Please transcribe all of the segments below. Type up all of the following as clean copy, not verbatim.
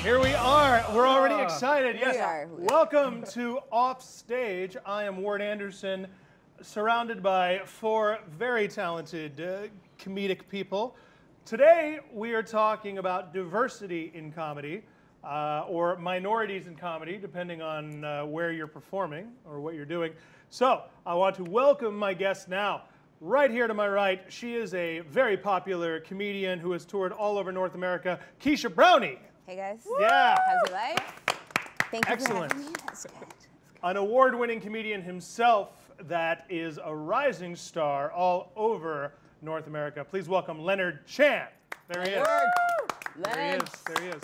Here we are. We're already excited. Yes. We are. Welcome to Offstage. I am Ward Anderson, surrounded by four very talented comedic people. Today, we are talking about diversity in comedy, or minorities in comedy, depending on where you're performing or what you're doing. So, I want to welcome my guest now. Right here to my right, she is a very popular comedian who has toured all over North America, Keesha Brownie. Hey guys. Yeah. How's your life? Thank you Excellent. for having me. That's good. An award-winning comedian himself that is a rising star all over North America. Please welcome Leonard Chan. There he is. There he is. There he is.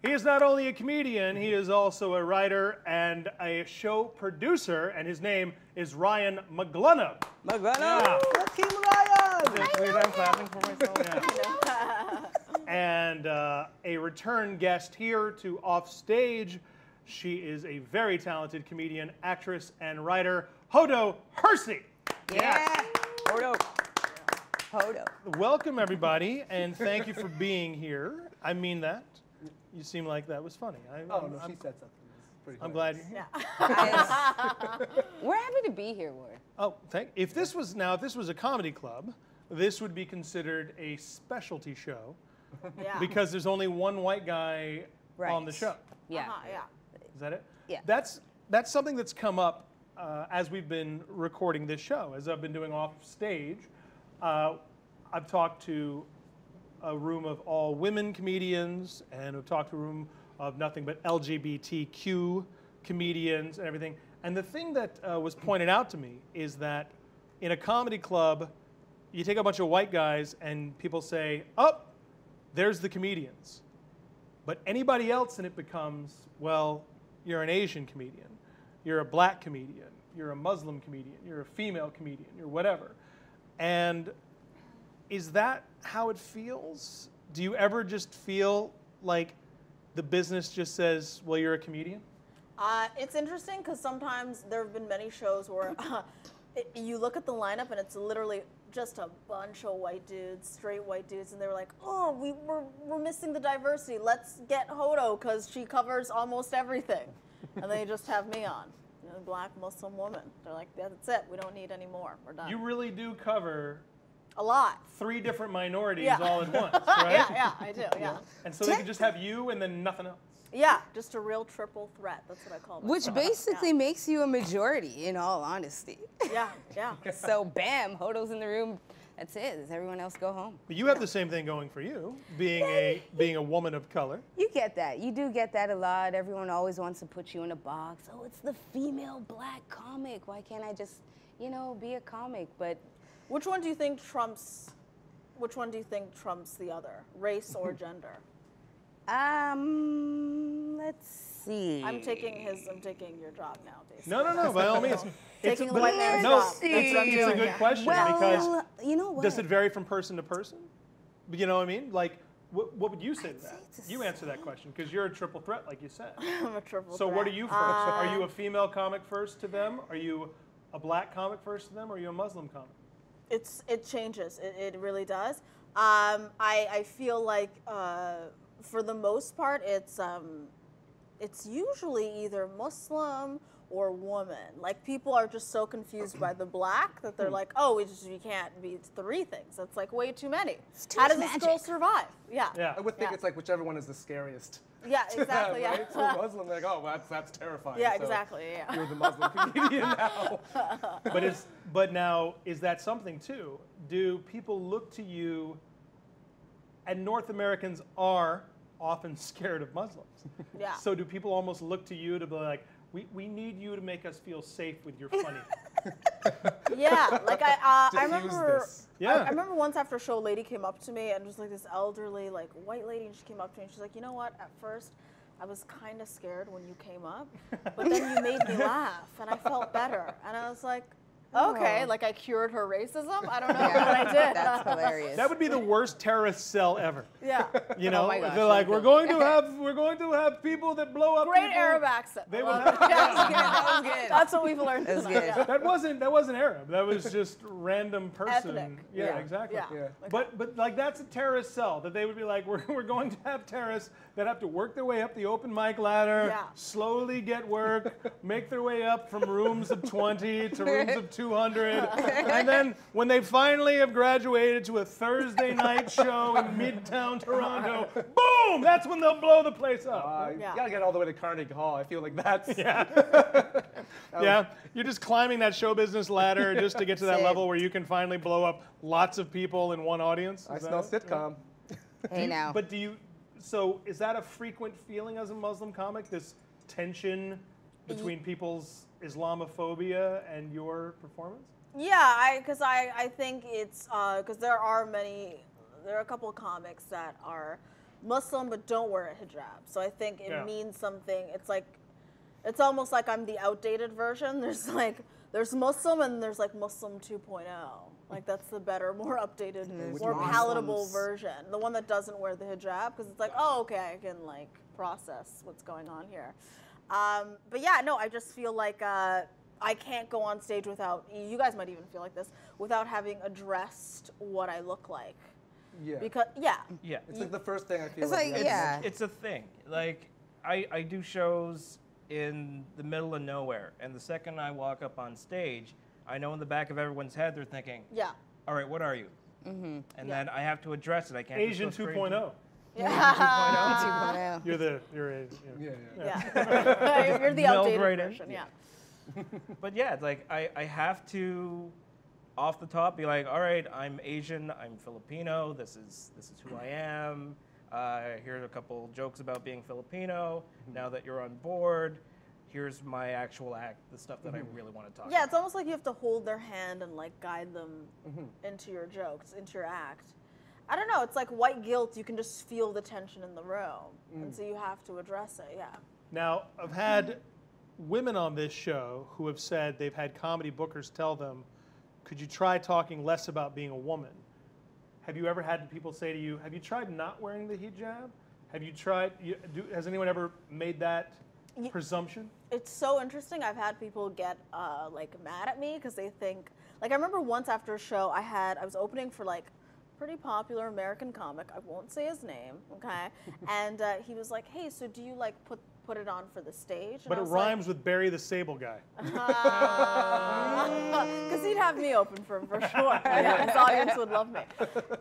He is not only a comedian, he is also a writer and a show producer, and his name is Ryan Maglunob. Maglunob! Yeah. King Ryan! Wait, I'm clapping for myself. Yeah. And a return guest here to Offstage. She is a very talented comedian, actress, and writer, Hoodo Hersi. Yeah. Hoodo. Hoodo. Welcome, everybody, and thank you for being here. I mean that. You seem like that was funny. No, she said something. Pretty I'm glad you're here. We're happy to be here, Ward. Oh, if this was a comedy club, this would be considered a specialty show, because there's only one white guy on the show. Yeah. Is that it? Yeah. That's something that's come up as we've been recording this show. As I've been doing Offstage, I've talked to a room of all women comedians, and I've talked to a room of nothing but LGBTQ comedians and everything. And the thing that was pointed out to me is that in a comedy club, you take a bunch of white guys and people say, oh, there's the comedians. But anybody else, and it becomes, well, you're an Asian comedian, you're a black comedian, you're a Muslim comedian, you're a female comedian, you're whatever. And is that how it feels? Do you ever just feel like the business just says, well, you're a comedian? It's interesting because sometimes there have been many shows where you look at the lineup and it's literally just a bunch of white dudes, straight white dudes, and they were like, oh, we're missing the diversity. Let's get Hoodo because she covers almost everything. And they just have me on, a black Muslim woman. They're like, yeah, that's it. We don't need any more. We're done. You really do cover a lot. 3 different minorities all at once, right? Yeah, I do, yeah. And so they can just have you and then nothing else. Yeah, just a real triple threat. That's what I call it. Which basically makes you a majority, in all honesty. Yeah. So bam, Hoodo's in the room. That's it. Does everyone else go home? But you have the same thing going for you, being a woman of color. You get that. You do get that a lot. Everyone always wants to put you in a box. Oh, it's the female black comic. Why can't I just, be a comic? But which one do you think trumps the other, race or gender? Let's see. I'm taking your job now, basically. No, by all means. Taking a white man's job. It's a good question, because you know what? Does it vary from person to person? You know what I mean? Like, what would you say to that? You answer that question, because you're a triple threat, like you said. I'm a triple threat. So what are you first? Are you a female comic first to them? Are you a black comic first to them? Or are you a Muslim comic? It changes. It really does. I feel like for the most part, it's usually either Muslim or woman. Like, people are just so confused by the black that they're like, oh, we can't be 3 things. That's like way too many. How does this girl survive? Yeah. I would think it's like whichever one is the scariest. Yeah, exactly. Right? So Muslim, like, oh, well, that's terrifying. Yeah, so exactly. Yeah. You're the Muslim comedian now. But now, is that something too? Do people look to you? And North Americans are often scared of Muslims. Yeah. So do people almost look to you to be like, we need you to make us feel safe with your funny? Yeah, like I remember. Yeah. I remember once after a show, a lady came up to me and just like this elderly, like white lady, and she came up to me and she's like, you know what? At first, I was kind of scared when you came up, but then you made me laugh and I felt better. And I was like, Okay, Oh. like I cured her racism. I don't know Yeah, what I did. That's hilarious. That would be the worst terrorist cell ever. Yeah. You know, my gosh, they're like, that'd we're kill going to have people that blow up. Great people." Arab accent. They I would love have. it. That was good. That's what we've learned. That was tonight, good. yeah. That wasn't Arab. That was just random person. Ethnic. Yeah, Yeah. exactly. Yeah. Yeah. But like that's a terrorist cell that they would be like, we're going to have terrorists that have to work their way up the open mic ladder, Yeah. slowly get work, make their way up from rooms of 20 to rooms of 200, and then when they finally have graduated to a Thursday night show in Midtown Toronto, boom! That's when they'll blow the place up. You Yeah. gotta get all the way to Carnegie Hall. I feel like that's. Yeah, you're just climbing that show business ladder just to get to that Same. level where you can finally blow up lots of people in one audience. I Is smell that it? sitcom. Hey now. But so is that a frequent feeling as a Muslim comic, this tension between people's Islamophobia and your performance? Yeah, because I think it's because there are a couple of comics that are Muslim but don't wear a hijab. So I think it Yeah. means something. It's almost like I'm the outdated version. There's Muslim and there's like Muslim 2.0. Like that's the better, more updated, more Muslims. palatable version. The one that doesn't wear the hijab because it's like, oh, okay, I can like process what's going on here. But yeah, no, I just feel like I can't go on stage without, you guys might even feel like this, without having addressed what I look like. Yeah. Because, yeah. Yeah. It's like the first thing I feel It's like. like, you have to yeah. It's a thing. Like, I do shows in the middle of nowhere, and the second I walk up on stage, I know in the back of everyone's head they're thinking, Yeah. all right, what are you? And Yeah. then I have to address it. I can't Asian just go straight 2.0. Yeah. You're a, Yeah, yeah. Yeah. You're the Meld outdated right in. version, yeah. But yeah, it's like I have to, off the top, be like, all right, I'm Asian, I'm Filipino. This is who I am. Here's a couple jokes about being Filipino. Now that you're on board, here's my actual act, the stuff that I really want to talk Yeah, about. it's almost like you have to hold their hand and like guide them into your jokes, into your act. I don't know, it's like white guilt, you can just feel the tension in the room. And so you have to address it, yeah. Now, I've had women on this show who have said they've had comedy bookers tell them, could you try talking less about being a woman? Have you ever had people say to you, have you tried not wearing the hijab? Have you tried, has anyone ever made that presumption? It's so interesting. I've had people get like mad at me because they think, like I remember once after a show I was opening for like pretty popular American comic. I won't say his name, okay? And he was like, hey, so do you like put it on for the stage? And But I it was rhymes with Barry the Sable Guy. because he'd have me open for him for sure. Yeah, his audience would love me.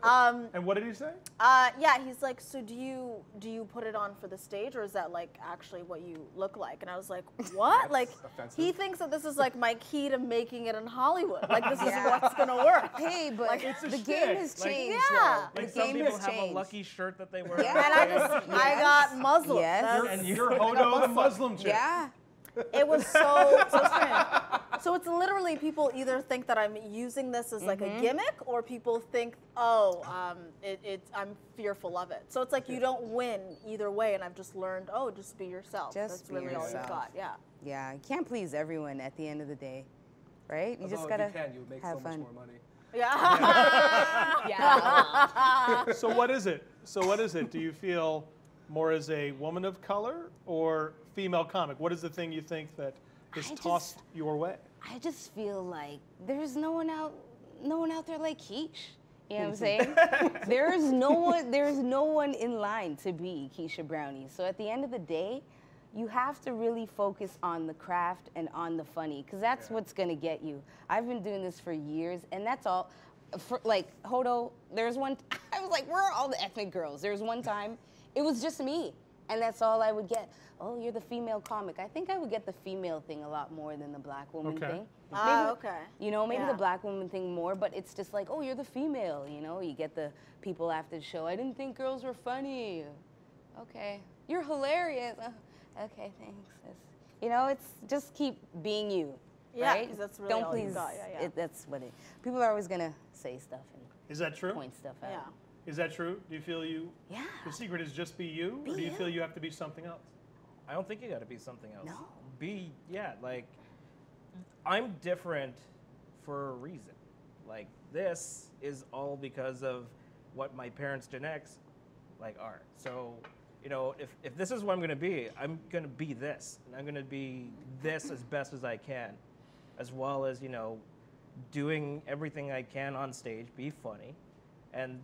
And what did he say? Yeah, he's like, so do you put it on for the stage, or is that like actually what you look like? And I was like, what? Like, offensive. he thinks that this is like my key to making it in Hollywood. Like, this is Yeah. what's gonna work. Hey, but Like, it's a the shtick. game has Like- changed. Yeah. though. Like The some game people has have changed. a lucky shirt that they wear. Yeah. And I got Muslim. Yes. That's- You're Hoodo the Muslim chick. Yeah. It was so strange. So it's literally people either think that I'm using this as like a gimmick, or people think, oh, I'm fearful of it. So it's like you don't win either way, and I've just learned, oh, just be yourself. Just That's be really all you've yourself. got. Yeah. Yeah. You can't please everyone at the end of the day, right? You Although just if gotta you can, you would make have so much fun. more money. Yeah. Yeah. So what is it? Do you feel more as a woman of color or female comic? What is the thing you think that is I tossed your way? I just feel like there's no one out there like Keesh. You know what I'm saying? There's no one in line to be Keesha Brownie. So at the end of the day, you have to really focus on the craft and on the funny, because that's what's gonna get you. I've been doing this for years, and that's all. For, like, Hoodo, there's one, I was like, where are all the ethnic girls? There's one time, it was just me, and that's all I would get. Oh, you're the female comic. I think I would get the female thing a lot more than the black woman Okay. thing. Okay. You know, maybe Yeah. the black woman thing more, but it's just like, oh, you're the female, you know? You get the people after the show, I didn't think girls were funny. Okay. You're hilarious. Okay, thanks. You know, it's just keep being you, Yeah, right? 'cause that's really Don't all you please, got, yeah. that's what it, people are always gonna say stuff and Is that true? point stuff out. Yeah. Is that true? Do you feel Yeah. the secret is just be you, or do you you. feel you have to be something else? I don't think you got to be something else. No. Like, I'm different for a reason. Like, this is all because of what my parents' Gen X are. So, you know, if this is what I'm gonna be this, and I'm gonna be this as best as I can, as well as, you know, doing everything I can on stage, be funny, and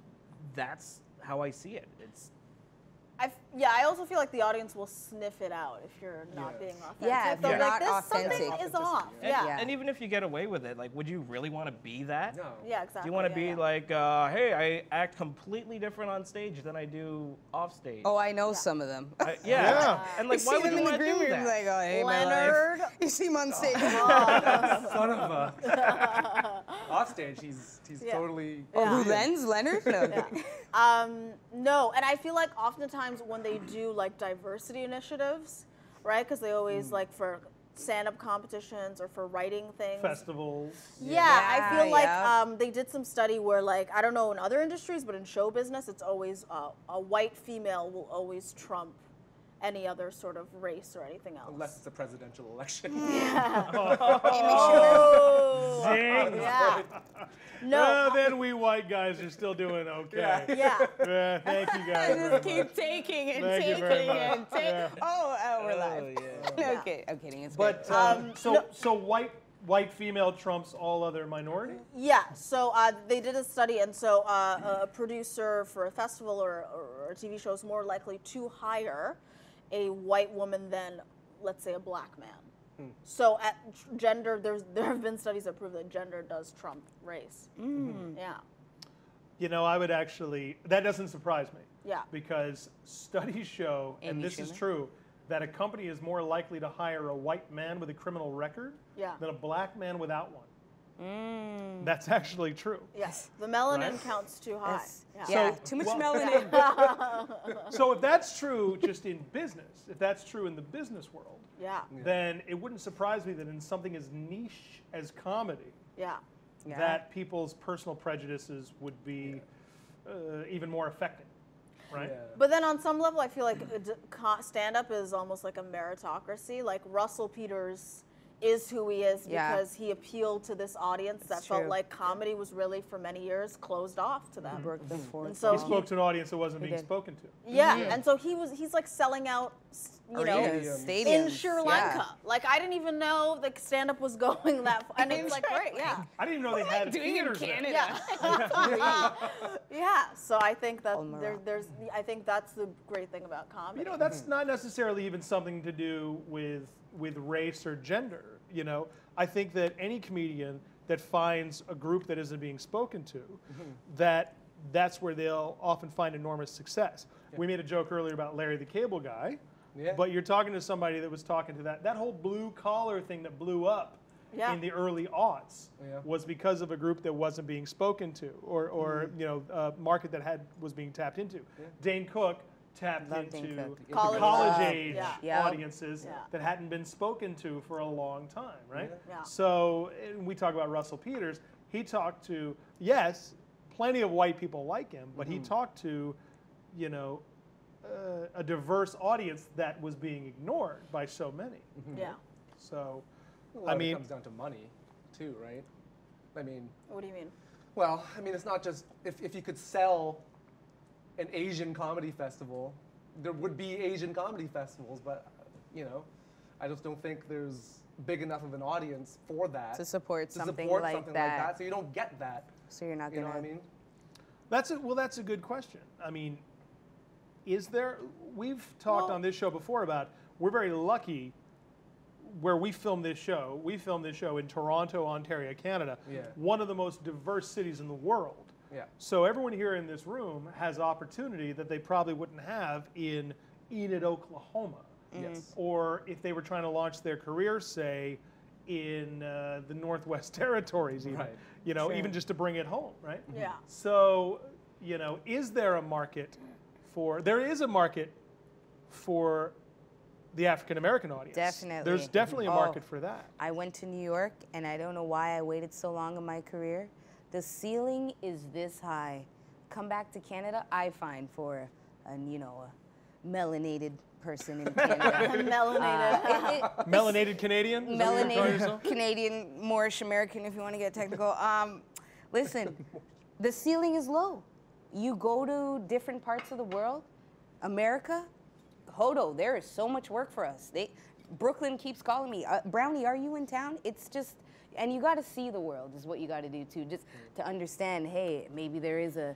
that's how I see it. It's I also feel like the audience will sniff it out if you're not being authentic. Yeah, if They'll you're be not this, authentic. something is off. and, Yeah. and even if you get away with it, like, would you really want to be that? No. Yeah, exactly. Do you want to yeah, be yeah. like, hey, I act completely different on stage than I do off stage? Oh, I know some of them. Yeah. Yeah. And like, You why see would them you in the want to green do room, that? like, oh, hey, my Leonard. life. You see him on stage. Son of a. Offstage, he's totally. Oh, who, Yeah. Lenz? Leonard? No. No, and I feel like oftentimes when they do like diversity initiatives, right? Because they always like for stand-up competitions or for writing things. Festivals. Yeah, I feel like yeah. they did some study where, like, I don't know in other industries, but in show business, it's always a white female will always trump any other sort of race or anything else. Unless it's a presidential election. Oh, Zing. yeah. No. Well, then we white guys are still doing okay. Yeah. Yeah, thank you guys. very Just keep much. taking and Thank you taking very much. and taking. Yeah. Oh, we're live. yeah. Okay, I'm kidding. It's But good. so white female trumps all other minority? Yeah, so they did a study, and so a producer for a festival or a TV show is more likely to hire a white woman than, let's say, a black man. So at gender, there have been studies that prove that gender does trump race. Yeah, You know, I would actually, that doesn't surprise me. yeah, Because studies show, and Amy this is Schumer? true, that a company is more likely to hire a white man with a criminal record yeah. than a black man without one. That's actually true. Yes, the melanin Right? counts too high. Yes. Yeah. Yeah, So- too much well- melanin. So if that's true just in business, if that's true in the business world, Yeah, then it wouldn't surprise me that in something as niche as comedy, yeah. Yeah. that people's personal prejudices would be even more affecting, right? Yeah. But then on some level, I feel like stand-up is almost like a meritocracy. Like Russell Peters is who he is Yeah. because he appealed to this audience that It's felt true. like comedy was really, for many years, closed off to them. Broke the fourth And so He wall. spoke to an audience that wasn't He being did. spoken to. Yeah, and so he's like selling out, you know, Arenas, Stadiums. stadiums. in Sri yeah. Lanka. Like I didn't even know the stand-up was going that far. And it's like, great, yeah. I didn't even know they had Doing in theaters there. Canada. Yeah. Yeah, so I think that Morocco. I think that's the great thing about comedy. You know, that's not necessarily even something to do with race or gender. You know, I think that any comedian that finds a group that isn't being spoken to, that's where they'll often find enormous success. We made a joke earlier about Larry the Cable Guy, Yeah. but you're talking to somebody that was talking to that whole blue collar thing that blew up Yeah. in the early aughts Yeah. was because of a group that wasn't being spoken to, or you know, a market that was being tapped into. Dane Cook tapped Love Dane into Cook. College age Yeah. Yeah. audiences Yeah. that hadn't been spoken to for a long time, right? Yeah. So and we talk about Russell Peters. He talked to, yes, plenty of white people like him, but he talked to, you know, a diverse audience that was being ignored by so many. Yeah. So, A lot I of it mean, comes down to money, too, right? I mean, What do you mean? well, I mean, it's not just if you could sell an Asian comedy festival, there would be Asian comedy festivals, but you know, I just don't think there's big enough of an audience for that To support something support like something that. like that. So you don't get that. So you're not You know gonna. what I mean? that's a good question. I mean, is there? We've talked Well- on this show before about we're very lucky where we filmed this show. We filmed this show in Toronto, Ontario, Canada, Yeah. one of the most diverse cities in the world. Yeah. So everyone here in this room has opportunity that they probably wouldn't have in Enid, Oklahoma, Yes. or if they were trying to launch their career, say, in the Northwest Territories, even. Right. You know, Sure. even just to bring it home, right? Yeah. So, you know, is there a market for? There is a market for the African American audience. Definitely. There's definitely a Oh. market for that. I went to New York, and I don't know why I waited so long in my career. The ceiling is this high. Come back to Canada, I find for a melanated person in Canada. Melanated. Melanated Canadian? Is that what you call yourself? Melanated Canadian, Moorish American, if you want to get technical. Listen, the ceiling is low. You go to different parts of the world, America, Hoodo, there is so much work for us. Brooklyn keeps calling me, Brownie, are you in town? It's just, and you got to see the world is what you got to do too, just to understand, hey, maybe there is a,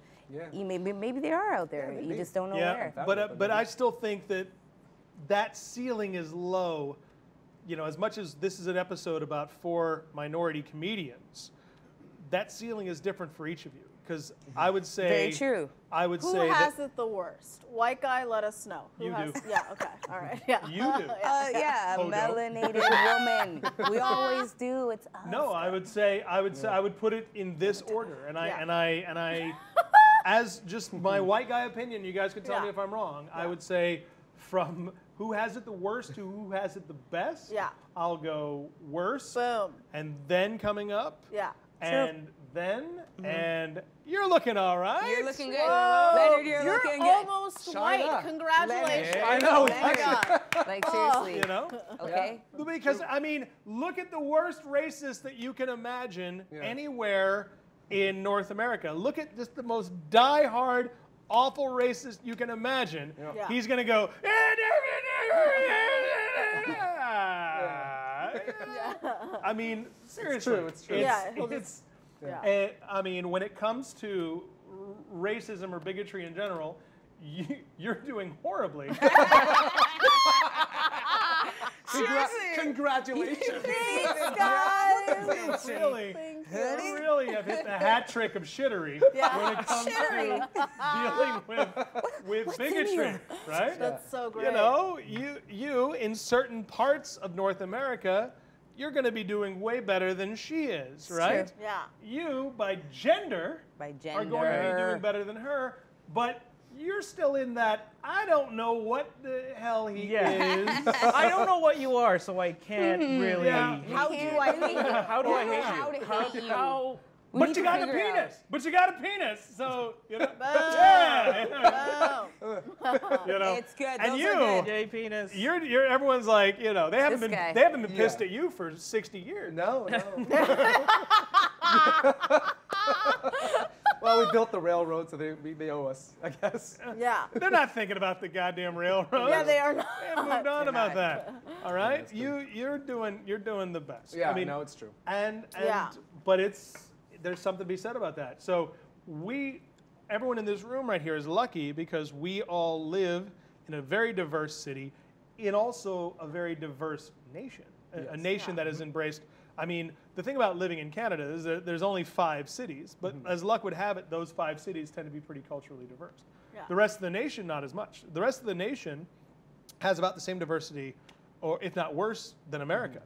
maybe they are out there. You just don't know where. But I still think that ceiling is low. You know, as much as this is an episode about 4 minority comedians, that ceiling is different for each of you. Because I would say, very true. I would Who say has it the worst? White guy, let us know. You do. Yeah, okay, all right, yeah. You do. Yeah, a Hoodo. melanated woman. We always do. It's us. No, I would put it in this order, and I, as just my white guy opinion, you guys can tell me if I'm wrong. I would say, from who has it the worst to who has it the best. Yeah. I'll go worst. Boom. And then coming up. Yeah. And then and you're looking all right. You're looking good. Whoa. Leonard, you're looking good. Almost Shine white. up. Congratulations. Leonard. I know. Oh my God. Like, seriously. You know? Okay. Because, I mean, look at the worst racist that you can imagine anywhere in North America. Look at just the most die-hard, awful racist you can imagine. Yeah. He's going to go, I mean, seriously. It's true. Yeah, he'll just- I mean, when it comes to racism or bigotry in general, you're doing horribly. Congratulations. Thanks, guys. Really, you really have hit the hat trick of shittery when it comes to dealing with bigotry, right? That's so great. You know, you in certain parts of North America, you're going to be doing way better than she is, right? true. Yeah. You, by gender, are going to be doing better than her, but you're still in that, I don't know what the hell he is. I don't know what you are, so I can't really. Yeah. How do I hate you? How do I hate you? How to hate you. How? But you got a penis. But you got a penis. So, you know. Boom. You know. It's good. And Those you, are good. Yay, penis. you're everyone's like, you know, they haven't This been guy. pissed at you for 60 years. No. Well, we built the railroad, so they owe us, I guess. Yeah. They're not thinking about the goddamn railroad. Yeah, they are not. They have moved on about that. All right? You're doing the best. Yeah, I mean, no, it's true. But there's something to be said about that. So everyone in this room right here is lucky because we all live in a very diverse city, in also a very diverse nation, a nation that has embraced. I mean, the thing about living in Canada is that there's only 5 cities, but as luck would have it, those 5 cities tend to be pretty culturally diverse. Yeah. The rest of the nation, not as much. The rest of the nation has about the same diversity, or if not worse, than America.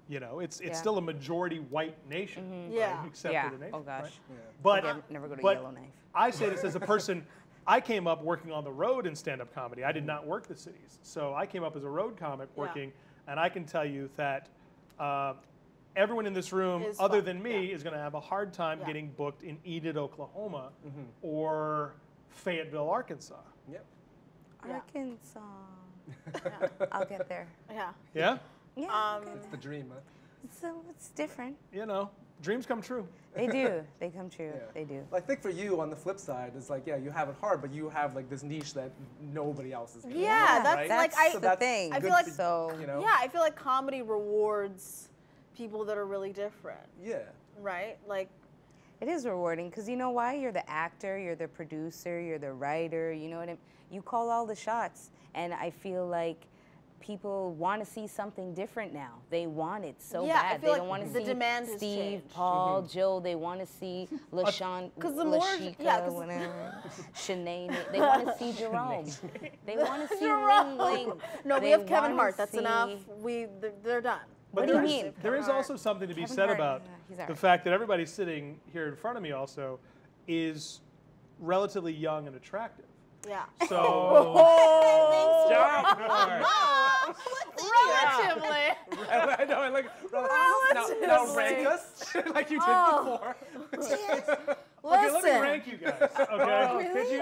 You know, it's still a majority white nation, Yeah. right? Except for the nation. Oh gosh. Right? But Never go to but Yellowknife. I say this as a person. I came up working on the road in stand-up comedy. I did not work the cities, so I came up as a road comic working, and I can tell you that everyone in this room, Is other fun. than me, is going to have a hard time getting booked in Enid, Oklahoma, or Fayetteville, Arkansas. Yep. Arkansas. I'll get there. Yeah. Yeah, Yeah. I'll get It's the dream, huh? there. So it's different. you know, dreams come true. They do. They come true. Yeah. They do. I think for you, on the flip side, it's like, you have it hard, but you have like this niche that nobody else is getting. Yeah, that's right? like That's I. the thing. I feel like so. You know? Yeah, I feel like comedy rewards people that are really different, Yeah. right? Like, It is rewarding because you know why? You're the actor, you're the producer, you're the writer. You know what I mean? You call all the shots, and I feel like people want to see something different now. They want it so Yeah, I bad. feel They like don't want to the see demand has Steve, changed. Paul, Joe. They want to see LaShawn, 'Cause the more- Lashika, yeah, 'cause- whatever. Shanae. They want to see Jerome. They want to see Jerome. Ling Ling. no, we They have Kevin wanna Hart. That's see- enough. They're done. But What do you there is- mean? There is Kevin also something to be Kevin said Hart, about yeah, he's all the right. fact that everybody sitting here in front of me also is relatively young and attractive. Yeah. So, Oh, Job board. relatively. I know, like, now rank us like you did before. Okay, let me Listen. rank you guys. Okay. Could you?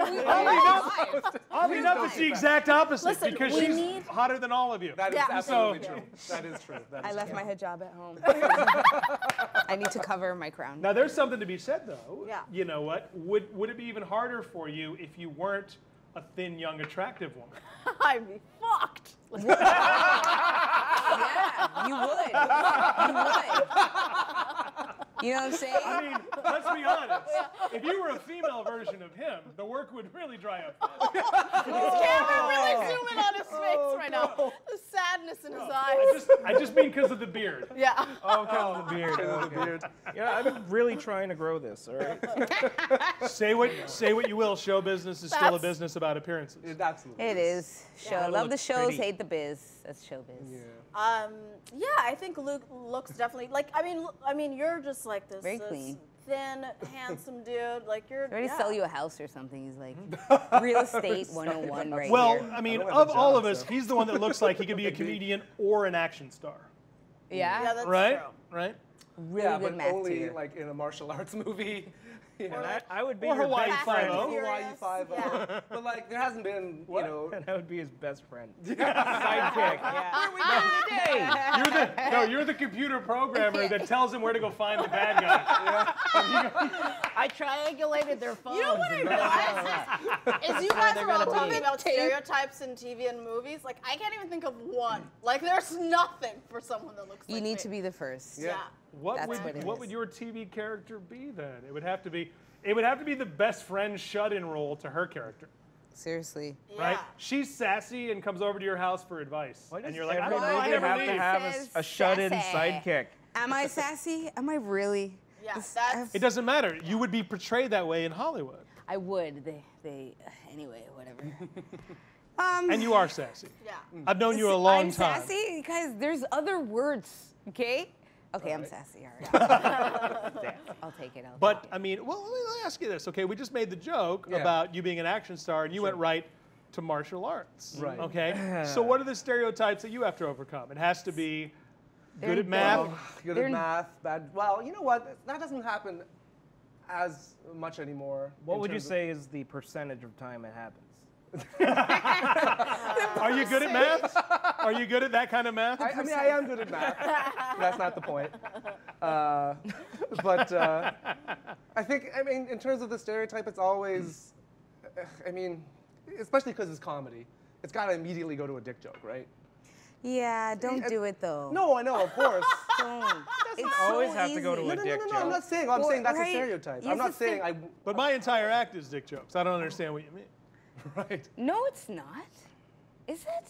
Oddly enough, it's the exact opposite Listen, because we she's need- hotter than all of you. That is Yeah. absolutely So- true. That is true. That I is left true. my hijab at home. I need to cover my crown. Now, there's something to be said, though. Yeah. You know what? Would it be even harder for you if you weren't a thin, young, attractive woman? I'd be fucked. Yeah, you would. You would. You know what I'm saying? I mean, let's be honest. If you were a female version of him, the work would really dry up. Camera really zoom in on his face right now. The sadness in his eyes. I just mean because of the beard. Yeah. Oh, because of the beard. Okay. Yeah, I'm really trying to grow this. All right. Say what you will. Show business is still a That's- business about appearances. It absolutely It is. Show. Yeah. Love the Looks shows, pretty. hate the biz. That's showbiz. Yeah. Yeah, I think Luke looks definitely like. I mean, you're just like this, Very this clean. thin, handsome dude. Like you're. They already yeah. sell you a house or something. He's like, real estate 101 right Well, here. I mean, I don't have of a all job, of us, so. he's the one that looks like he could be a comedian or an action star. Yeah? Yeah, that's Right? true. Right? Really Yeah, good but math only tutor. like in a martial arts movie. You know, And I would be Or your Hawaii best Fast and friend. Five-O. Hawaii Furious. 5 Yeah. But like, there hasn't been, you know. And I would be his best friend. Sidekick. Where are we going today? You're the computer programmer that tells him where to go find the bad guy. I triangulated their phones. You know what I realized? Is you guys are all talking about stereotypes in TV and movies. Like I can't even think of one. Like there's nothing for someone that looks. You like need me. to be the first. Yeah. What That's would what it what is. would your TV character be then? It would have to be the best friend shut-in role to her character, Seriously. right? Yeah. She's sassy and comes over to your house for advice, Why does and you're like, I every don't know, I movie never have leave. to have Says a shut-in sassy. sidekick? Am I sassy? Am I really? Yeah, This- that's- It doesn't matter. You would be portrayed that way in Hollywood, I would. Anyway, whatever. and you are sassy. Yeah. I've known you a long I'm time. sassy because there's other words, okay? Okay, I'm sassy, all right. I'll take it. But I mean, well, let me ask you this. Okay, we just made the joke Yeah. about you being an action star, and you went right to martial arts. Right. Okay. So what are the stereotypes that you have to overcome? It has to be good at math. Good They're- at math, bad. Well, you know what? That doesn't happen as much anymore. What in would you terms of- say is the percentage of time it happens? Are you good at math? Are you good at that kind of math? I mean, I am good at math. That's not the point. But I think, I mean, in terms of the stereotype, it's always, I mean, especially because it's comedy, it's got to immediately go to a dick joke, right? Yeah, don't do it though. No, I know, of course. Don't. It's always so have to go to easy. a No, dick I'm joke. not saying. I'm Well, saying that's a right, stereotype. here's I'm not the thing. saying I. But my entire act is dick jokes. I don't understand what you mean. Right. No, it's not. Is it?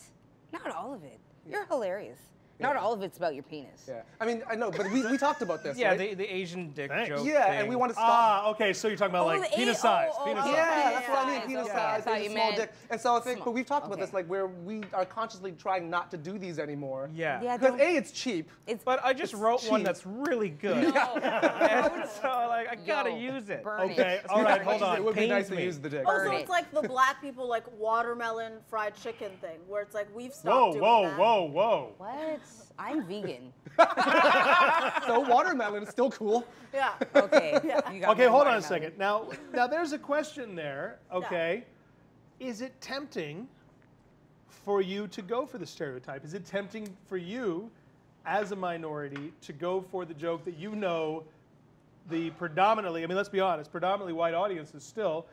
Not all of it. You're hilarious. Not all of it's about your penis. Yeah. I mean, I know, but we talked about this. Yeah, right? the Asian dick Thanks. joke. Yeah, thing. and we want to stop. Ah, okay. So you're talking about like the penis eight- size. oh, Penis oh, size. Yeah, yeah, that's what I mean. yeah, Penis okay. size, I thought there's a you small meant dick. And so I think, small. but we've talked about this, Okay. like where we are consciously trying not to do these anymore. Yeah. Yeah, Because don't- A, it's cheap. It's But I just wrote one cheap. that's really good. And so like I gotta Yo, use it. burn Okay. it. All right. Hold It on. would be Pains nice to me. use the dick. Also, Burn it's it. like the black people like watermelon fried chicken thing, where it's like we've stopped Whoa, doing whoa, that. whoa, whoa. What? I'm vegan. So watermelon is still cool. Yeah. Okay. Yeah. you got Okay, me hold on a watermelon. second. Now there's a question there. Okay, is it tempting for you to go for the stereotype? Is it tempting for you, as a minority, to go for the joke that you know the predominantly, I mean, let's be honest, predominantly white audiences still,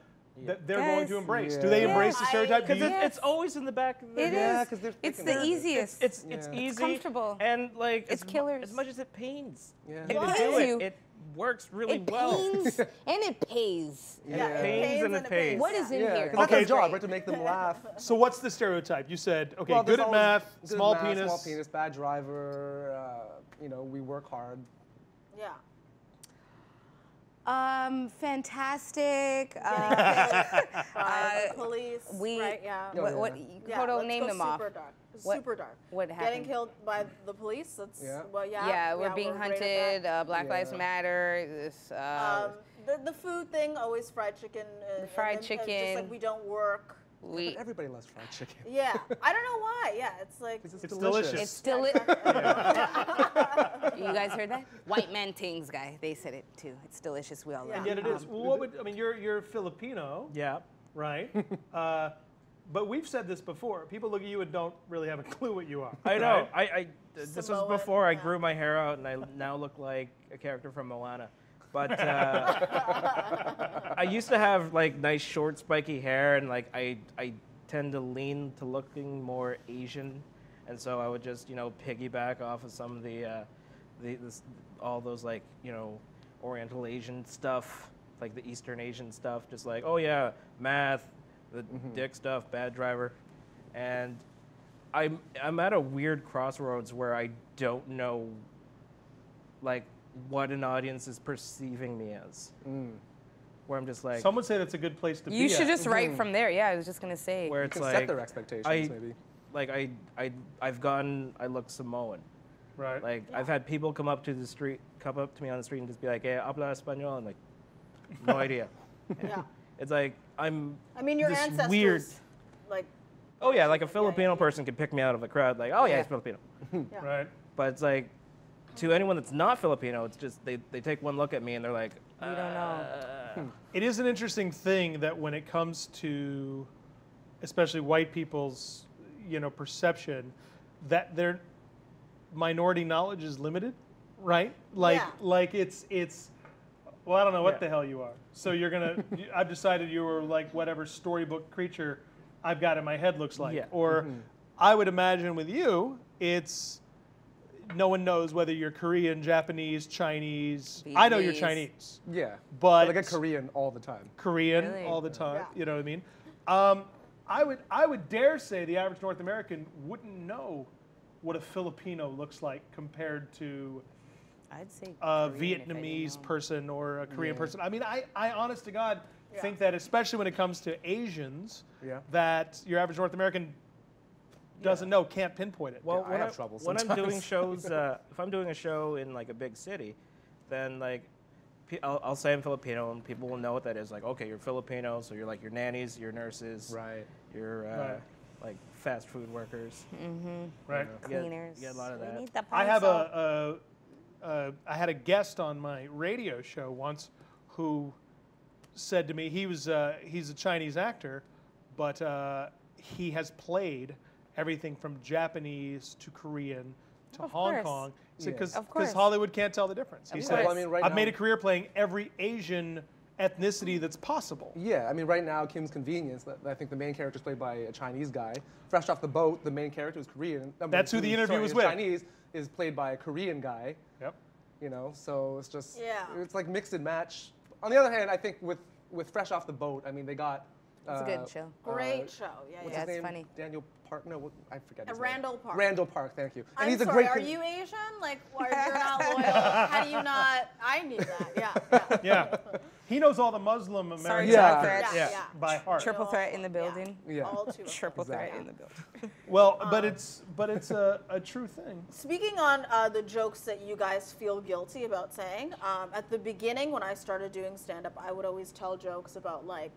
that they're going to Yes. embrace? Do Yeah. they embrace the I- stereotype? Do Because you? it's always in the back of their It Yeah, is. 'cause they're It's freaking the nerds. easiest. It's Yeah. easy. comfortable. And like It's as, killers. as much as it pains. Yeah. you It to pains do you. it works really It well. pains and it pays. Yeah, It pains and it pays. What is in Yeah, here? because that's Okay. our job, Great. right? To make them laugh. So what's the stereotype? You said, okay, Well, good there's at always math, good small at math, penis. small penis, bad driver. You know, we work hard. Yeah. Fantastic. Police. we- Right. Yeah. What? Yeah, Hoodo, let's name go them super off. Dark. What- Super dark. What Getting happened? killed by the police. That's Yeah. well, yeah. Yeah, we're being great at hunted. that. Black Lives Yeah. Matter. This. The food thing, always fried chicken. The fried Just chicken. like we don't work. We. Everybody loves fried chicken. Yeah, I don't know why. Yeah, it's like It's It's delicious. delicious. It's still. You guys heard that? White man things guy. They said it too. It's delicious. We all love Yeah. And yet it is. Well, what would I mean? You're Filipino, Yeah. right? But we've said this before. People look at you and don't really have a clue what you are. I know. right? This was Samoan, before I yeah. grew my hair out, and I now look like a character from Moana. But I used to have like nice short spiky hair, and like I tend to lean to looking more Asian, and so I would just piggyback off of some of all those like Oriental Asian stuff, like the Eastern Asian stuff, just like, oh yeah, math, the dick stuff, bad driver, and I'm at a weird crossroads where I don't know like what an audience is perceiving me as. Where I'm just like, Some would say that's a good place to be. You should at. just write from there. Yeah, I was just gonna say. where You it's can like set their expectations, maybe. like I look Samoan. Right. Like I've had people come up to me on the street and just be like, "Hey, habla español?" I'm like, no idea. yeah. It's like I mean, your this ancestors weird. like Oh yeah, like a Yeah, Filipino yeah. person could pick me out of a crowd, like, "Oh yeah, Yeah. he's Filipino." yeah. Right. But it's like, to anyone that's not Filipino, it's just they take one look at me and they're like, We don't know. It is an interesting thing that when it comes to, especially white people's, perception, that their minority knowledge is limited, right? Like, Yeah. like it's. Well, I don't know what Yeah. the hell you are. So you're gonna. I've decided you were like whatever storybook creature I've got in my head looks like. Yeah. Or, I would imagine with you, it's. No one knows whether you're Korean, Japanese, Chinese. I know you're Vietnamese. Chinese. Yeah. But I get Korean all the time. Korean Really? all the time. Yeah. You know what I mean? I would dare say the average North American wouldn't know what a Filipino looks like compared to I'd say a Korean if I didn't Vietnamese know. person or a Korean Yeah. person. I mean, I honest to God Yeah. think that especially when it comes to Asians, Yeah. that your average North American doesn't know, can't pinpoint it. well, I have trouble when I'm doing sometimes. shows, if I'm doing a show in like a big city, then like I'll say I'm Filipino, and people will know what that is. Like, okay, you're Filipino, so you're like your nannies, your nurses, Right. your Right. like fast food workers. right? You get- Cleaners. You get a lot of We that. need the I have pencil. I had a guest on my radio show once who said to me he's a Chinese actor, but he has played everything from Japanese to Korean to Of Hong course. Kong. Yeah. Of course. Hollywood can't tell the difference. He Of said, course. Well, I mean, right I've now, made a career playing every Asian ethnicity that's possible. Yeah, I mean, right now, Kim's Convenience, I think the main character is played by a Chinese guy. Fresh Off the Boat, the main character is Korean. I mean, That's who the interview was with. Chinese is played by a Korean guy, Yep. so it's just, Yeah. it's like mix and match. On the other hand, I think with Fresh Off the Boat, I mean, they got... It's a good show. Great show. Yeah, What's Yeah, his it's name? funny. Daniel Park? No, I forget his name. Randall Park. Randall Park, thank you. And I'm he's a sorry, great are you Asian? Like, why you're not loyal? How do you not? I knew that. Yeah. Yeah. He knows all the Muslim Sorry, American Yeah. triple actors threat. Yeah. by heart. Triple threat in the Yeah. building. Yeah. All too. Triple threat Exactly. in the building. Well, but it's a true thing. Speaking on the jokes that you guys feel guilty about saying, at the beginning when I started doing stand-up, I would always tell jokes about like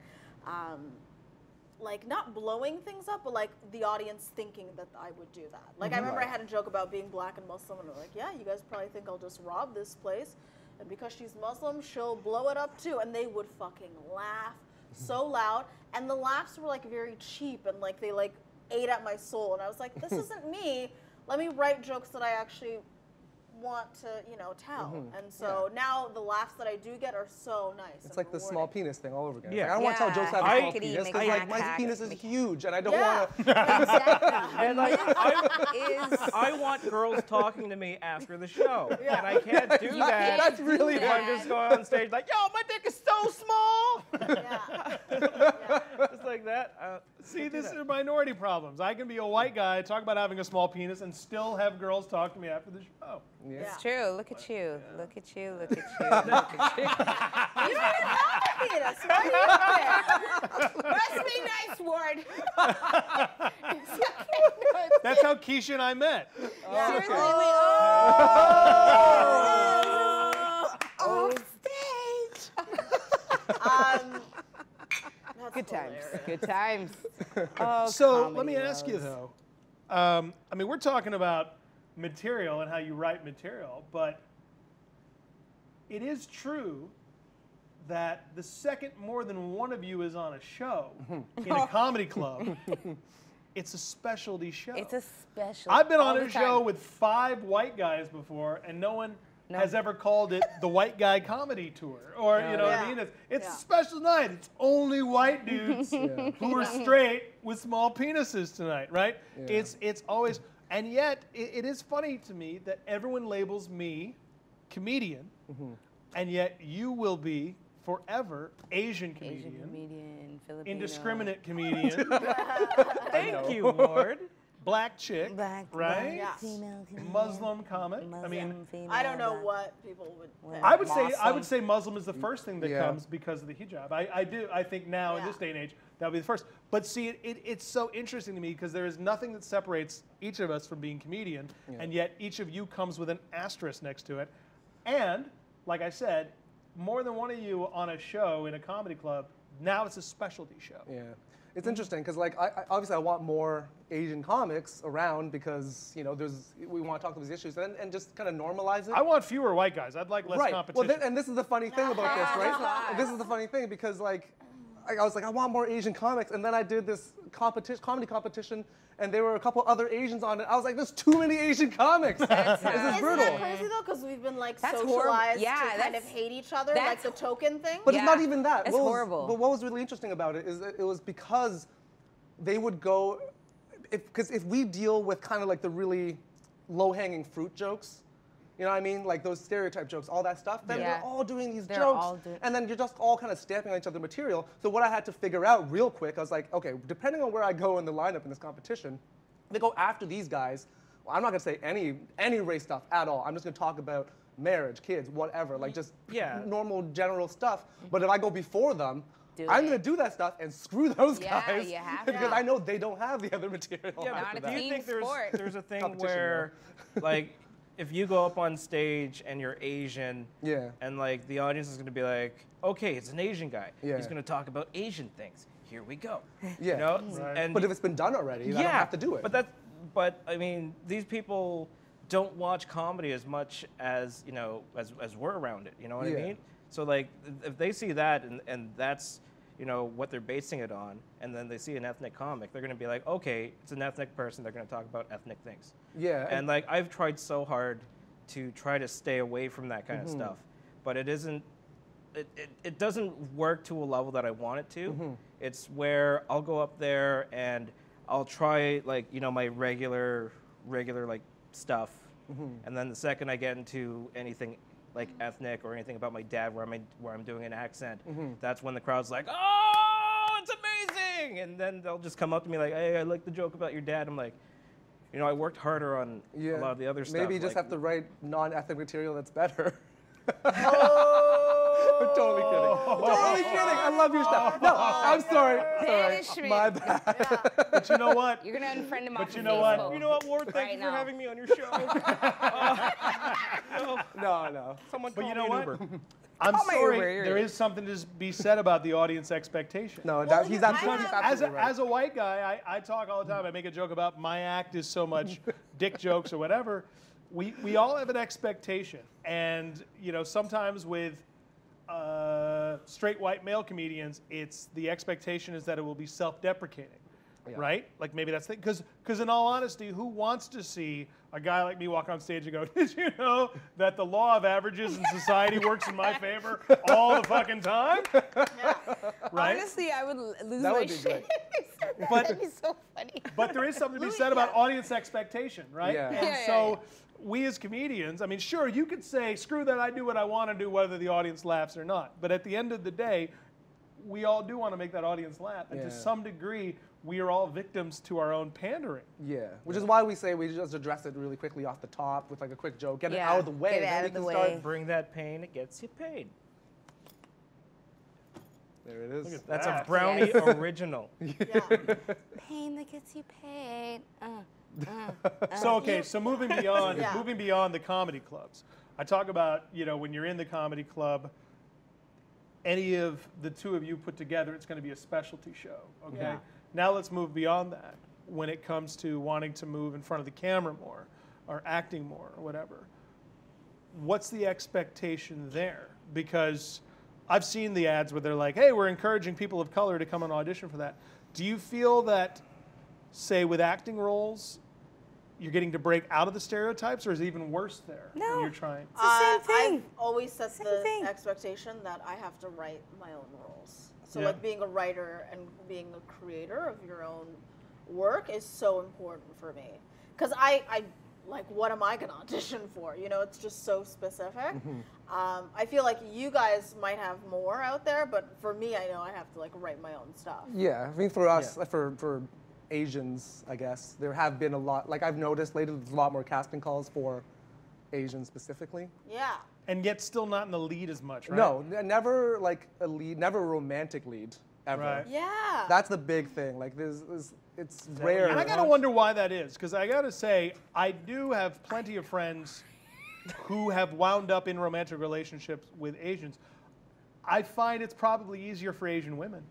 not blowing things up, but like the audience thinking that I would do that. Like I remember I had a joke about being black and Muslim, and they're like, yeah, you guys probably think I'll just rob this place, and because she's Muslim, she'll blow it up too, and they would fucking laugh so loud, and the laughs were like very cheap, and like they like ate at my soul, and I was like, this isn't me. Let me write jokes that I actually want to, tell. And so now the laughs that I do get are so nice. It's and like the small rewarding. penis thing all over again. Yeah. Like, I don't want to tell jokes out of Yeah, a small hackety, penis make because a like my hack, penis is make- huge and I don't Yeah. want to. Exactly. And like, Is I want girls talking to me after the show, Yeah. and I can't do You that. can't That's do really If that. I'm just going on stage like, yo, my dick is so small, Yeah. just like that. See, this are minority problems. I can be a white guy, talk about having a small penis, and still have girls talk to me after the show. Yeah. It's true. Look at you. Look at you. Look at you. Look at you. You don't even have a penis. Why are you there? Must be nice, Ward. That's how Keesha and I met. Seriously, Offstage. That's Good times. hilarious. Good times. Oh, So let comedy me ask you loves. though. I mean, we're talking about material and how you write material, but it is true that the second more than one of you is on a show in a comedy club, it's a specialty show. It's a special. I've been all on the a show time. with 5 white guys before, and no one No. has ever called it the white guy comedy tour. Or, you know what I Yeah. mean? It's Yeah. a special night. It's only white dudes who are straight with small penises tonight, right? Yeah. It's always, and yet it is funny to me that everyone labels me comedian, and yet you will be forever Asian comedian, Asian comedian, Filipino. indiscriminate comedian, Thank you, Lord. black chick, Black, right? Yeah. female comedian. Muslim comic. I mean, Muslim, female, I don't know black. what people would think. I would Muslim. say Muslim is the first thing that Yeah. comes because of the hijab. I think now in Yeah. this day and age that would be the first. But see, it's so interesting to me because there is nothing that separates each of us from being comedian, and yet each of you comes with an asterisk next to it. And like I said, more than one of you on a show in a comedy club. Now it's a specialty show. Yeah, it's interesting because like obviously I want more Asian comics around because we want to talk about these issues and just kind of normalize it. I want fewer white guys. I'd like less right. competition. Well, and this is the funny thing about this, right? This is the funny thing because like I was like I want more Asian comics, and then I did this comedy competition, and there were a couple other Asians on it. I was like, there's too many Asian comics. This is Isn't brutal. that crazy though? Because we've been like That's horrible. socialized Yeah, to kind of that's- hate each other, like that's- the token thing. But it's Yeah. not even that. That's horrible. But what was really interesting about it is that it was because they would go, because if we deal with kind of like the really low-hanging fruit jokes, you know what I mean? Like those stereotype jokes, all that stuff, then Yeah. they're all doing these They're jokes. all doing- And then you're just all kind of stamping on each other material. So what I had to figure out real quick, I was like, okay, depending on where I go in the lineup in this competition, they go after these guys. Well, I'm not gonna say any race stuff at all. I'm just gonna talk about marriage, kids, whatever, like just Yeah. normal general stuff. But if I go before them, Do I'm it. gonna do that stuff and screw those Yeah, guys you have because to. I know they don't have the other material. Yeah, after Not a that. do you team think sport. there's a thing Competition, where, like, if you go up on stage and you're Asian, Yeah. and like the audience is gonna be like, okay, it's an Asian guy. Yeah. He's gonna talk about Asian things. Here we go. Yeah. You know? Right. And But if it's been done already, I don't have to do it. But I mean, these people don't watch comedy as much as as we're around it. You know what Yeah. I mean? So like, if they see that and that's what they're basing it on, and then they see an ethnic comic, they're gonna be like, okay, it's an ethnic person. They're gonna talk about ethnic things. Yeah. And like, I've tried so hard to try to stay away from that kind of stuff, but it isn't. It doesn't work to a level that I want it to. It's where I'll go up there and I'll try like my regular like stuff, and then the second I get into anything like ethnic or anything about my dad where I'm doing an accent, that's when the crowd's like, oh, it's amazing, and then they'll just come up to me like, hey, I like the joke about your dad. I'm like, I worked harder on a lot of the other stuff. Maybe you just like- have to write non-ethnic material that's better. Oh. I'm totally kidding. Totally kidding. I love your stuff. No, I'm sorry. Banish Sorry. me. My bad. But you know what? You're gonna unfriend him off you of know what? Facebook. You know what, Ward? Thank Right you for now. having me on your show. No. Someone But call you know me what? an Uber. I'm Call my sorry. Uber. There is something to be said about the audience expectation. No, Well, he's I absolutely, have- absolutely right. As a white guy, I talk all the time. I make a joke about my act is so much dick jokes or whatever. We all have an expectation, and sometimes with straight white male comedians, it's the expectation is that it will be self-deprecating, right? Like maybe that's the because in all honesty, who wants to see a guy like me walk on stage and go, did you know that the law of averages in society works in my favor all the fucking time? Right? Honestly, I would lose That my would be shit. great. That'd be so funny. But there is something to be said about audience expectation, right? Yeah. And Yeah, so we as comedians, I mean, sure, you could say, screw that, I do what I want to do, whether the audience laughs or not. But at the end of the day, we all do want to make that audience laugh. And to Yeah. some degree, we are all victims to our own pandering. Yeah, which is why we say we just address it really quickly off the top with like a quick joke, get it Yeah, out of the way, get it then out we of the can way. start. Bring that pain, it gets you paid. There it is. That's that. a brownie original. Yeah. Pain that gets you paid. So okay, so moving beyond Yeah. moving beyond the comedy clubs, I talk about when you're in the comedy club, any of the two of you put together, it's going to be a specialty show. Okay. Yeah. Now let's move beyond that. When it comes to wanting to move in front of the camera more, or acting more, or whatever, what's the expectation there? Because I've seen the ads where they're like, "Hey, we're encouraging people of color to come and audition for that." Do you feel that, say, with acting roles, you're getting to break out of the stereotypes, or is it even worse there when No. you're trying? It's the same thing. I've always set Same the thing. expectation that I have to write my own roles. So Yeah. like being a writer and being a creator of your own work is so important for me. Because I like, what am I going to audition for? You know, it's just so specific. I feel like you guys might have more out there, but for me, I know I have to like write my own stuff. Yeah, I mean for us, for Asians, I guess, there have been a lot, like I've noticed lately there's a lot more casting calls for Asians specifically. Yeah. And yet still not in the lead as much, right? No, never like a lead, never a romantic lead, ever. Right. Yeah. That's the big thing, like it's rare. And I gotta wonder why that is, because I gotta say, I do have plenty of friends who have wound up in romantic relationships with Asians. I find it's probably easier for Asian women.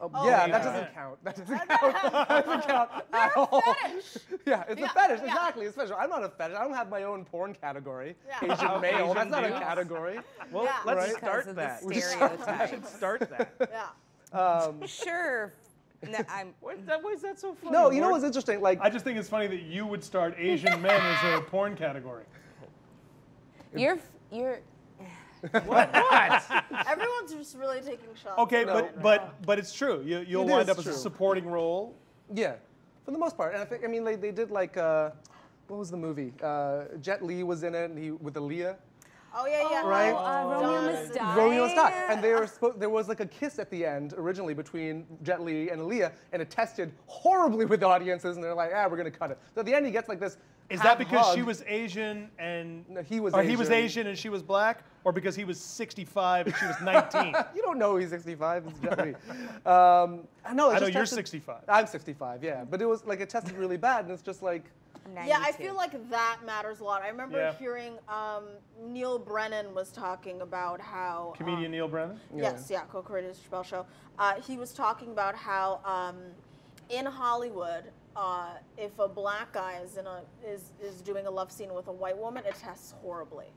Yeah, yeah. that doesn't count. That doesn't count. That doesn't count at all. Yeah, it's a fetish, exactly. It's special. I'm not a fetish. I don't have my own porn category. Yeah. Asian male. Asian That's not a dudes. category. Well, Yeah. let's Right? start Because of the that. We should stereotypes. Start that. Yeah. Sure. No, Why is that so funny? No, you know Lord? what's interesting? Like, I just think it's funny that you would start Asian men as a porn category. you're Everyone's just really taking shots. Okay, No. but it's true. You'll It wind is up as a true. supporting role. yeah, for the most part. And I mean, they did like, what was the movie? Jet Li was in it, and he with Aaliyah. Oh yeah, yeah. Right? Romeo Done. Must Die. Romeo Must Die. And there was like a kiss at the end originally between Jet Li and Aaliyah, and it tested horribly with audiences, and they're like, we're gonna cut it. So at the end, he gets like this. Is that because hug. she was Asian and No, he was or he was Asian. Asian and she was black, or because he was 65 and she was 19? You don't know he's 65. It's Jet Li. I know. I know just you're tested- 65. I'm 65. Yeah, but it was like it tested really bad, and it's just like. Yeah, I feel like that matters a lot. I remember Yeah. hearing Neil Brennan was talking about how Comedian Neil Brennan? Yes, yeah, co-created the Chappelle Show. He was talking about how in Hollywood, if a black guy is doing a love scene with a white woman, it tests horribly.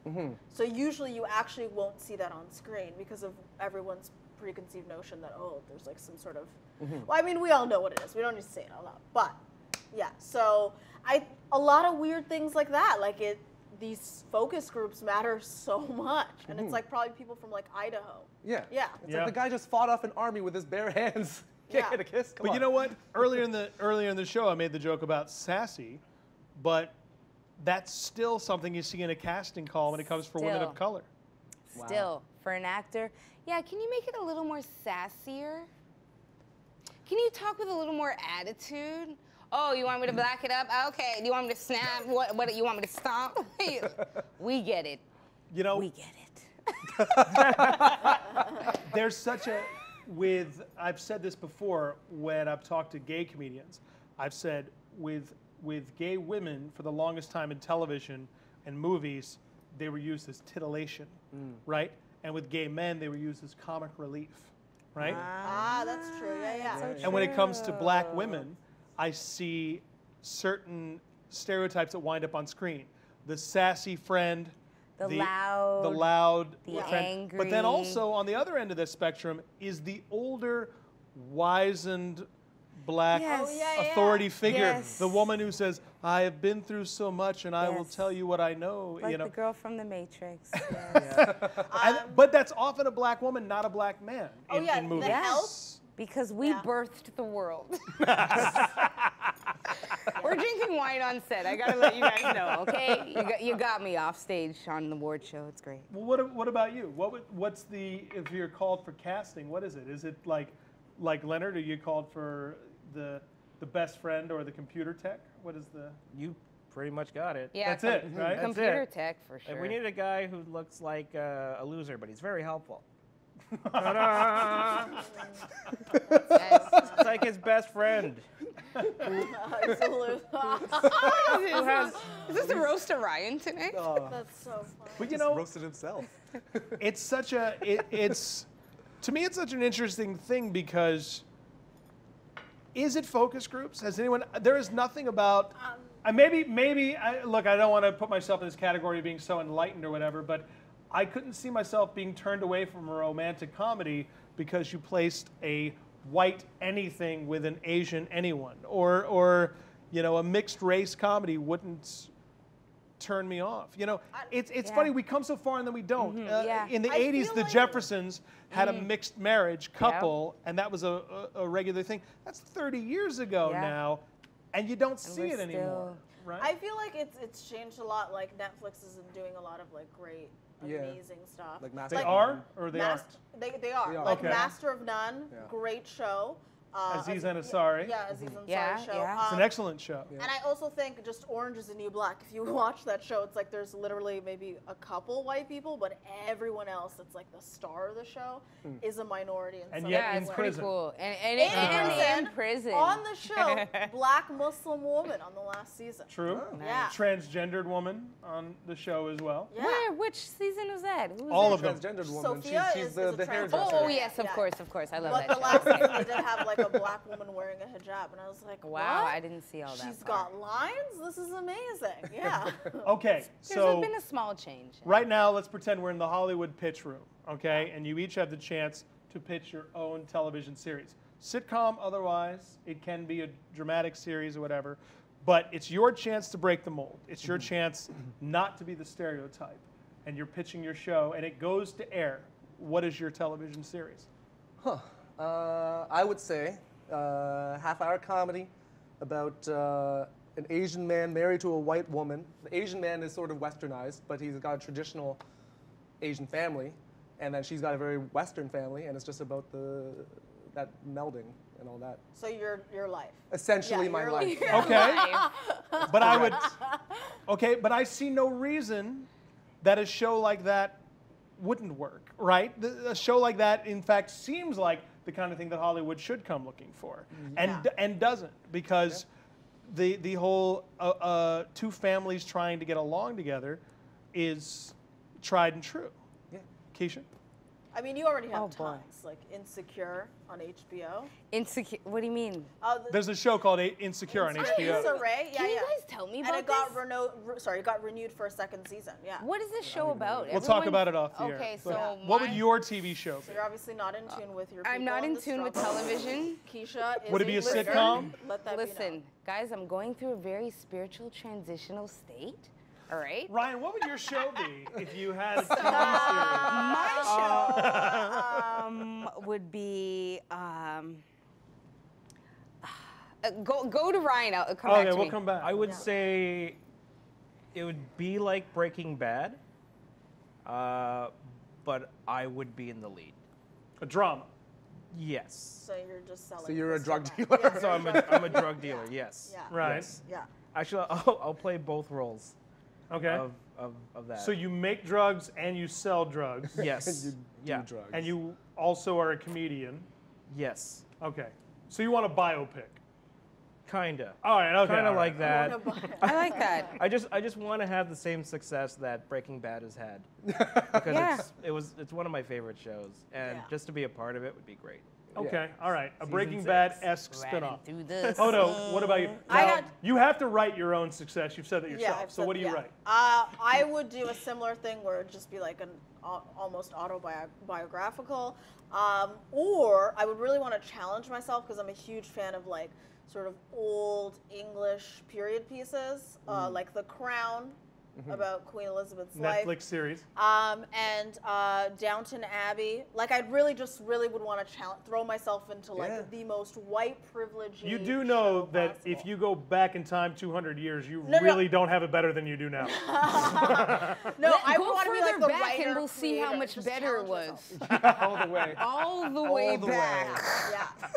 So usually you actually won't see that on screen because of everyone's preconceived notion that there's like some sort of. Well, I mean, we all know what it is. We don't need to say it out loud, but yeah. So a lot of weird things like that, like these focus groups matter so much, and it's like probably people from like Idaho. Yeah. Yeah. It's Yeah. like the guy just fought off an army with his bare hands. Can't Yeah. get a kiss. Come But on. you know what? Earlier in the show, I made the joke about sassy, but that's still something you see in a casting call when it comes for women of Still. color. Still, for an actor, yeah, can you make it a little more sassier? Can you talk with a little more attitude? Oh, you want me to black it up? Okay. Do you want me to snap? What you want me to stomp? We get it. You know, We get it. there's such a I've said this before when I've talked to gay comedians. I've said with gay women for the longest time in television and movies, they were used as titillation, right? And with gay men, they were used as comic relief, right? That's true. Yeah, yeah. So And when it comes to black women, I see certain stereotypes that wind up on screen. The sassy friend, The loud, the friend. But then angry. also on the other end of the spectrum is the older, wizened black Yes. Oh, yeah, yeah. authority figure. Yes. The woman who says, I have been through so much and I will Yes. tell you what I know. Like you know. the girl from The Matrix. Yes. But that's often a black woman, not a black man Oh, in, yeah, in the movies. help. Because we Yeah. birthed the world. We're drinking wine on set. I gotta let you guys know, okay? You got me off stage on the award show. It's great. Well, what about you? What's if you're called for casting, what is it? Is it like Leonard, are you called for the best friend or the computer tech? What is the? You pretty much got it. Yeah, That's it, right? That's Computer it. tech for sure. And we need a guy who looks like a loser, but he's very helpful. Yes. It's like his best friend. Absolutely. Who has Is this a roast of Ryan tonight? Oh, That's so funny. But you just know, roasted himself. it's such a it's to me, it's such an interesting thing because is it focus groups? Has anyone? There is nothing about. Look, I don't want to put myself in this category of being so enlightened or whatever, but I couldn't see myself being turned away from a romantic comedy because you placed a white anything with an Asian anyone, or a mixed race comedy wouldn't turn me off. It's funny, we come so far and then we don't. In the 80s, the Jeffersons had a mixed marriage couple, and that was a regular thing. That's 30 years ago now, and you don't see it anymore. Right? I feel like it's changed a lot. Like Netflix isn't doing a lot of like great, amazing stuff. Like They are, or they are? They are. Like Okay. Master of None, great show. Aziz Ansari. Yeah, Aziz Ansari Yeah, show. yeah. It's an excellent show. And I also think just Orange is the New Black. If you watch that show, it's like there's literally maybe a couple white people, but everyone else that's like the star of the show is a minority. And some yet Yeah, in it's pretty prison. cool. And In in prison. on the show, Black Muslim woman on the last season. True. Yeah. Transgendered woman on the show as well. Yeah. Where? Which season was that? Who was All that? of them. Transgendered woman. Sophia she's is the a trans hairdresser. Oh, yes, of Yeah. course, of course. I love But that the show. last season they did have like a black woman wearing a hijab, and I was like, Wow, what? I didn't see all that. She's part. got lines? This is amazing. Yeah. Okay, There's so been a small change. right now, let's pretend we're in the Hollywood pitch room, okay? And you each have the chance to pitch your own television series. Sitcom, otherwise, it can be a dramatic series or whatever, but it's your chance to break the mold. It's your chance not to be the stereotype. And you're pitching your show, and it goes to air. What is your television series? I would say half-hour comedy about an Asian man married to a white woman. The Asian man is sort of westernized, but he's got a traditional Asian family, and then she's got a very Western family, and it's just about that melding and all that. So your life. Essentially, Yeah, my your life. life. Okay. But I would. Okay, but I see no reason that a show like that wouldn't work, right? A show like that, in fact, seems like the kind of thing that Hollywood should come looking for, and doesn't, because the whole two families trying to get along together is tried and true. Yeah. Keisha? I mean, you already have Oh, boy. tons, like Insecure on HBO. Insecure. What do you mean? There's a show called Insecure on HBO. Issa Rae, yeah, Can you yeah. guys tell me And about it got this? it got renewed for a second season. Yeah. What is this show about? We'll talk about it off the air. Okay, But so what would my- your TV show So be? you're obviously not in tune with your. I'm people not in in the tune with struggle. television. Keisha is Would it be a listener. sitcom? Let that be Listen, known. guys, I'm going through a very spiritual transitional state. All right. Ryan, what would your show be if you had a TV My show would be go to Ryan. I'll come series? back Okay, to we'll me. come back. I would say it would be like Breaking Bad, but I would be in the lead. A drama. Yes. So you're just selling. So you're a crystal drug meth. dealer. Yeah, So I'm a drug dealer. Yes. Yeah. Right. Yes. Yeah. Actually, I'll play both roles Okay. of that. So you make drugs and you sell drugs. yes. You do yeah. drugs. And you also are a comedian. Yes. Okay. So you want a biopic. Kinda. All right, okay. Kind all of right. like that. I like that. I just want to have the same success that Breaking Bad has had because Yeah. it's one of my favorite shows, and Yeah. just to be a part of it would be great. Okay, all right. A Season Breaking 6. Bad-esque Riding spinoff. through the Hoodo, what about you? I Now, got- you have to write your own success. You've said that Yeah, yourself. I've So said- what do you yeah. write? I would do a similar thing where it'd just be like an almost autobiographical, or I would really want to challenge myself because I'm a huge fan of like sort of old English period pieces, like The Crown about Queen Elizabeth's life. Netflix series. And Downton Abbey. Like I really would want to throw myself into like Yeah. the most white privilege. You do know that if you go back in time 200 years, you No, no. really don't have it better than you do now. No, I Go want to be like further the back writer, and we'll see how creator, much just better it challenge was. myself. all the way. All the way the way. back. Yeah.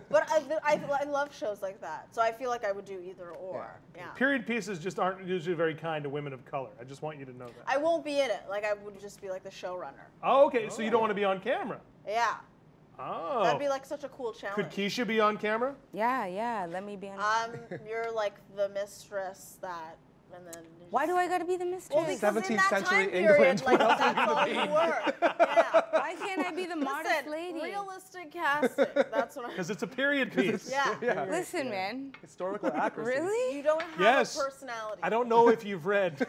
But I love shows like that, so I feel like I would do either or. Yeah. Period pieces just aren't usually very kind to women of color. I just want you to know that. I won't be in it. Like I would just be like the showrunner. Oh, okay. So you don't want to be on camera. Yeah. Oh. That'd be like such a cool Could challenge. Keisha be on camera? Yeah, let me be on. You're like the mistress that And then Why do I gotta be the mistress? Well, because in 17th that century time period, England, like, what else are you that's gonna all be? you were. Yeah. Why can't I be the modest Listen, lady? realistic casting. That's what I'm. Because it's a period piece. Yeah. Yeah. Listen, man. Historical accuracy. Really? You don't have Yes. a personality. I don't know if you've read.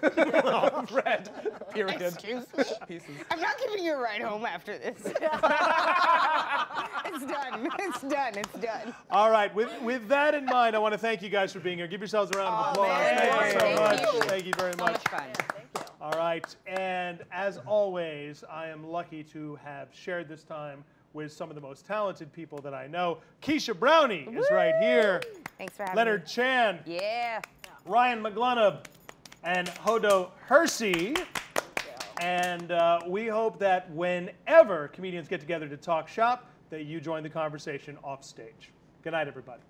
Read. Period. Excuse me? Pieces. I'm not giving you a ride home after this. It's done. It's done. It's done. All right. With that in mind, I want to thank you guys for being here. Give yourselves a round of applause. man. Thank you so Thank much. you. Thank you very So much. much fun. Thank you. All right. And as always, I am lucky to have shared this time with some of the most talented people that I know. Keesha Brownie is right here. Thanks for having Leonard me. Chan, Yeah. Ryan Maglunob, and Hoodo Hersi. And we hope that whenever comedians get together to talk shop, that you join the conversation off stage. Good night, everybody.